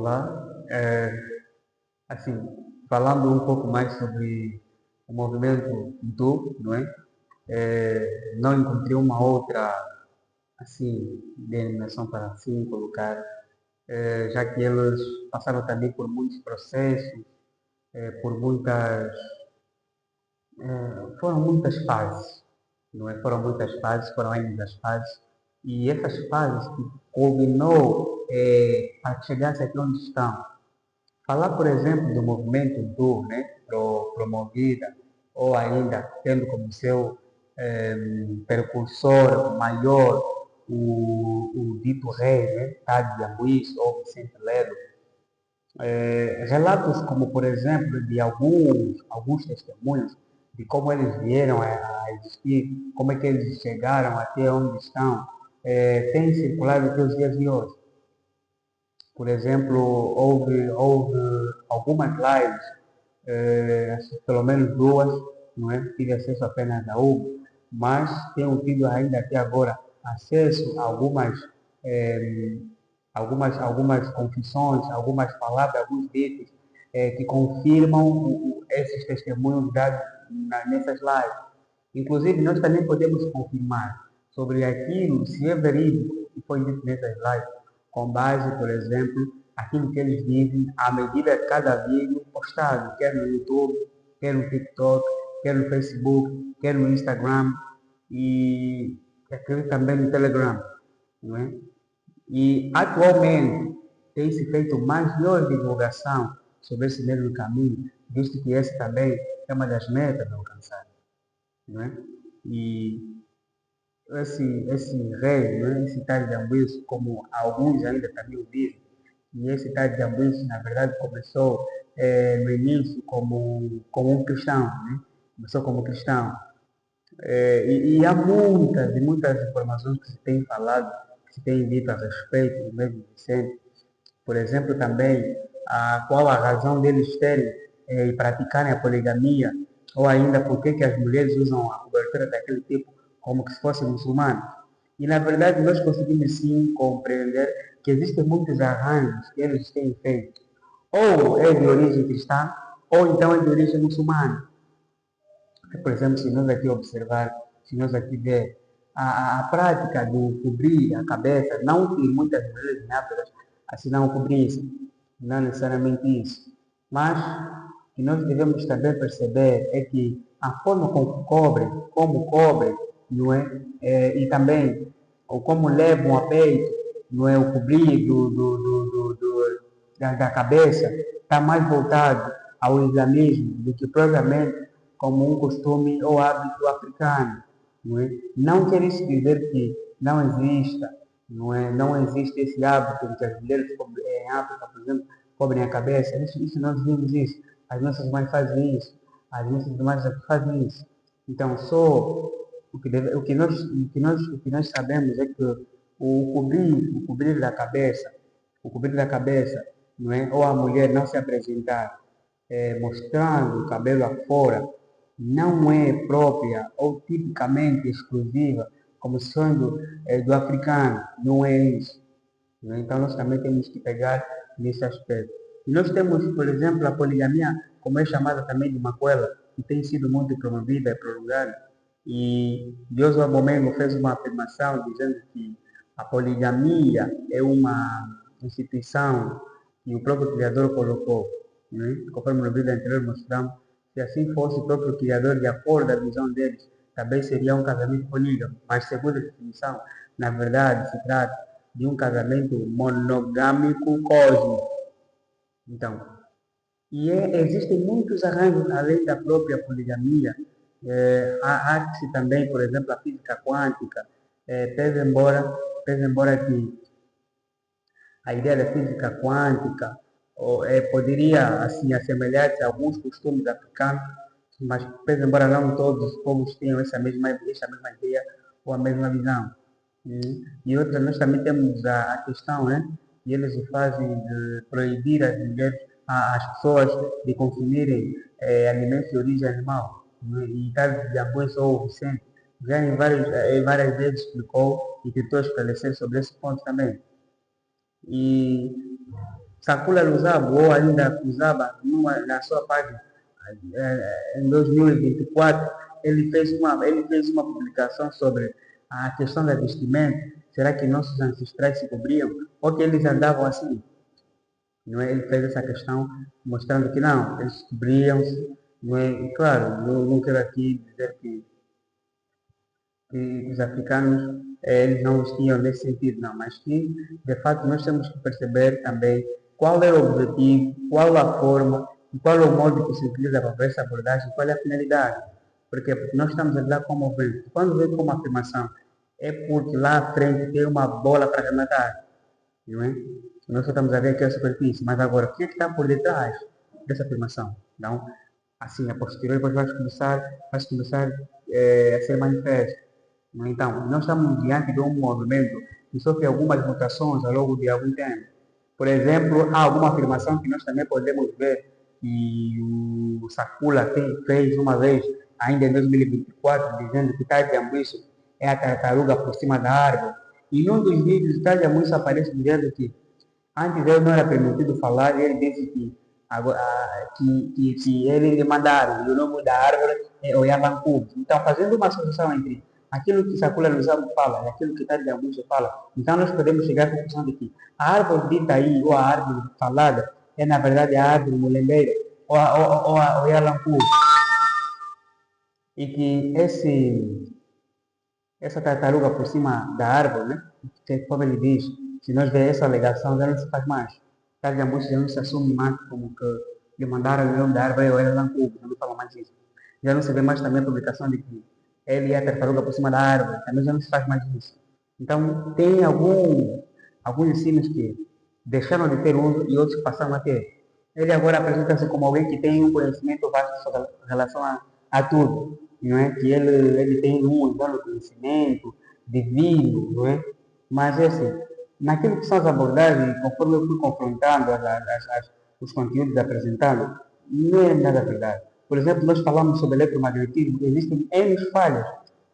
Olá, assim, falando um pouco mais sobre o movimento do, não é? Não encontrei uma outra, assim, denominação para assim colocar, já que eles passaram também por muitos processos, por muitas, foram muitas fases, não é? Foram muitas fases, foram anos das fases, e essas fases que culminou para que chegasse aqui onde estão. Falar, por exemplo, do movimento do, né, promovida, ou ainda tendo como seu percursor maior o dito rei, né, Tade de Ambuís ou Vicente Ledo, relatos como, por exemplo, de alguns testemunhos de como eles vieram a existir, como é que eles chegaram até onde estão, têm circulado até os dias de hoje. Por exemplo, houve algumas lives, pelo menos duas, não é? Tive acesso apenas a uma, mas tenho tido ainda até agora acesso a algumas confissões, algumas palavras, alguns ditos que confirmam esses testemunhos dados nessas lives. Inclusive, nós também podemos confirmar sobre aquilo, se é verídico, que foi dito nessas lives, com base, por exemplo, aquilo que eles dizem à medida de cada vídeo postado, quer no YouTube, quer no TikTok, quer no Facebook, quer no Instagram e aquilo também no Telegram, não é? E atualmente tem-se feito maior divulgação sobre esse mesmo caminho, visto que esse também é uma das metas a alcançar, não é? E esse rei, né, esse tal de Ambuíço, como alguns ainda também o dizem, e esse tal de Ambuíço, na verdade, começou no início como um cristão, né? Começou como cristão. E há muitas e muitas informações que se tem falado, que se tem dito a respeito do mesmo Vicente. Por exemplo, também, qual a razão deles terem e praticarem a poligamia, ou ainda por que as mulheres usam a cobertura daquele tipo como que se fossem muçulmanos. E, na verdade, nós conseguimos sim compreender que existem muitos arranjos que eles têm feito. Ou é de origem cristã, ou então é de origem muçulmana. Por exemplo, se nós aqui observar, se nós aqui ver a prática do cobrir a cabeça, não que muitas mulheres em África assim não cobrissem, não necessariamente isso, mas que nós devemos também perceber é que a forma como cobre, não é? E também ou como levam a peito, não é? O cobrir da cabeça, está mais voltado ao islamismo do que propriamente como um costume ou hábito africano. Não é? Não quer isso dizer que não exista, não é? Não existe esse hábito de que as mulheres em África, por exemplo, cobrem a cabeça. Isso nós vimos isso. As nossas mães fazem isso. As nossas irmãs fazem isso. Então, só o que nós sabemos é que o cobrir da cabeça, não é? Ou a mulher não se apresentar mostrando o cabelo afora, não é própria ou tipicamente exclusiva, como sendo do africano, não é isso. Né? Então nós também temos que pegar nesse aspecto. E nós temos, por exemplo, a poligamia, como é chamada também de macuela, que tem sido muito promovida e prolongada. E Josué Bomengo fez uma afirmação dizendo que a poligamia é uma instituição que o próprio Criador colocou. Né? Conforme no vídeo anterior mostramos, se assim fosse o próprio Criador, de acordo com a visão deles, também seria um casamento polígamo. Mas, segundo a definição, na verdade, se trata de um casamento monogâmico cósmico. Então, existem muitos arranjos além da própria poligamia. Há-se também, por exemplo, a física quântica, pese embora que a ideia da física quântica poderia assim assemelhar-se a alguns costumes africanos, mas pese embora não todos os povos tenham essa mesma ideia ou a mesma visão. E outra, nós também temos a questão, né? E eles o fazem de proibir as mulheres, as pessoas de consumirem alimentos de origem animal. Né? E tal de Ambuíço ou Vicente já várias vezes explicou e tentou esclarecer sobre esse ponto também. E Sakula Lusabu, ou ainda usava na sua página, em 2024, ele fez uma publicação sobre a questão da vestimenta. Será que nossos ancestrais se cobriam? Ou que eles andavam assim? Não é? Ele fez essa questão mostrando que não, eles cobriam-se. Não é? E claro, não quero aqui dizer que os africanos eles não vestiam nesse sentido, não, mas que de fato nós temos que perceber também qual é o objetivo, qual a forma e qual é o modo que se utiliza para fazer essa abordagem, qual é a finalidade. Por quê? Porque nós estamos a lidar com o movimento. Quando vem como afirmação, é porque lá à frente tem uma bola para arrematar, não é? Nós só estamos a ver aqui a superfície, mas agora o que é que está por detrás dessa afirmação? Então, assim, a posterior depois vai começar a ser manifesto. Então, nós estamos diante de um movimento que sofre algumas mutações ao longo de algum tempo. Por exemplo, há alguma afirmação que nós também podemos ver que o Sakula fez uma vez, ainda em 2024, dizendo que Tadiambuíço é a tartaruga por cima da árvore. E num dos vídeos, Tadiambuíço aparece dizendo que antes ele não era permitido falar, e ele disse que ele lhe mandaram, e o nome da árvore é Oyabancu. Então, fazendo uma associação entre aquilo que Sakula Lusabu fala e aquilo que Tari Augusto fala, então nós podemos chegar à conclusão de que a árvore dita aí, ou a árvore falada, é na verdade a árvore mulembeira, ou a Oyabancu. E que essa tartaruga por cima da árvore, né? Como ele diz, se nós ver essa alegação, já não se faz mais. Tari Augusto já não se assume mais como que lhe mandaram o nome da árvore, ou Oyabancu, não fala mais isso. Já não se vê mais também a publicação de que ele é a tartaruga por cima da árvore, também já não se faz mais isso. Então, tem alguns ensinos que deixaram de ter uso e outros que passaram a ter. Ele agora apresenta-se como alguém que tem um conhecimento vasto sobre relação a tudo, não é? Que ele tem um dono de conhecimento divino, não é? Mas, é assim, naquilo que são as abordagens, conforme eu fui confrontando os conteúdos apresentados, não é nada verdade. Por exemplo, nós falamos sobre eletromagnetismo, existem N falhas,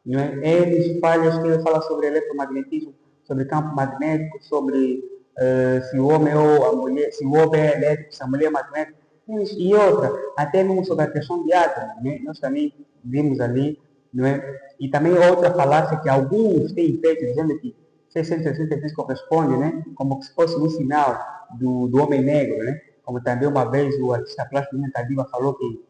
não é? N falhas que ele fala sobre eletromagnetismo, sobre campo magnético, sobre se o homem ou a mulher, se o homem é elétrico, se a mulher é magnética, e outra, até mesmo sobre a questão de átomos, né? Nós também vimos ali, não é? E também outra falácia que alguns têm feito, dizendo que 666 corresponde, né? Como se fosse um sinal do homem negro, né? Como também uma vez o artista plástico Nina Tadiba falou que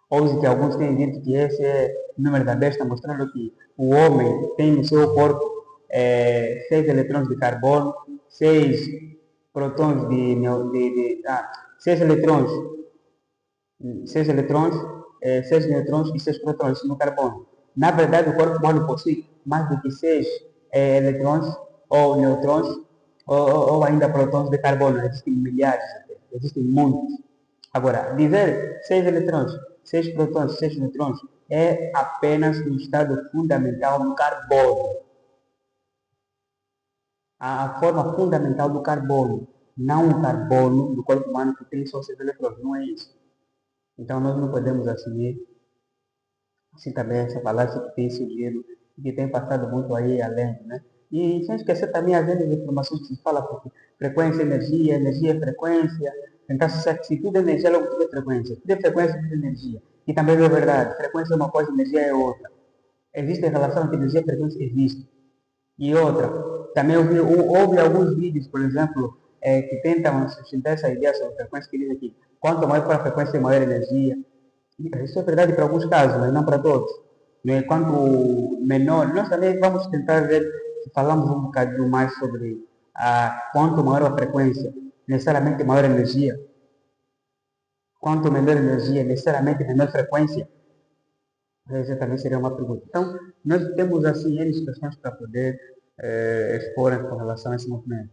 ou que alguns têm dito que esse é o número da besta, mostrando que o homem tem no seu corpo 6 eletrões de carbono, 6 protões 6 eletrões, 6 eletrões, 6 neutrões e 6 protões no carbono. Na verdade, o corpo humano possui mais do que 6 eletrões ou neutrões ou ainda protões de carbono. Existem milhares, existem muitos. Agora, dizer 6 eletrões, 6 protões, 6 neutrões é apenas um estado fundamental do carbono. A forma fundamental do carbono, não o carbono do corpo humano que tem só 6 eletrões, não é isso. Então, nós não podemos assumir assim também essa falácia que tem surgido e que tem passado muito aí além, né? E sem esquecer também as informações que se fala, porque frequência, energia é frequência. Então, se tudo é energia, logo tudo é frequência. Tudo é frequência, tudo é energia. E também é verdade, frequência é uma coisa, energia é outra. Existe relação entre energia e frequência? Existe. E outra, também houve alguns vídeos, por exemplo, que tentam sustentar essa ideia sobre frequência, que dizem que quanto maior for a frequência, maior a energia. Isso é verdade para alguns casos, mas não para todos. Né? Quanto menor, nós também vamos tentar ver se falamos um bocadinho mais sobre quanto maior a frequência, necessariamente maior a energia. Quanto menor a energia, necessariamente menor frequência. Essa também seria uma pergunta. Então, nós temos assim N questões para poder expor com relação a esse movimento.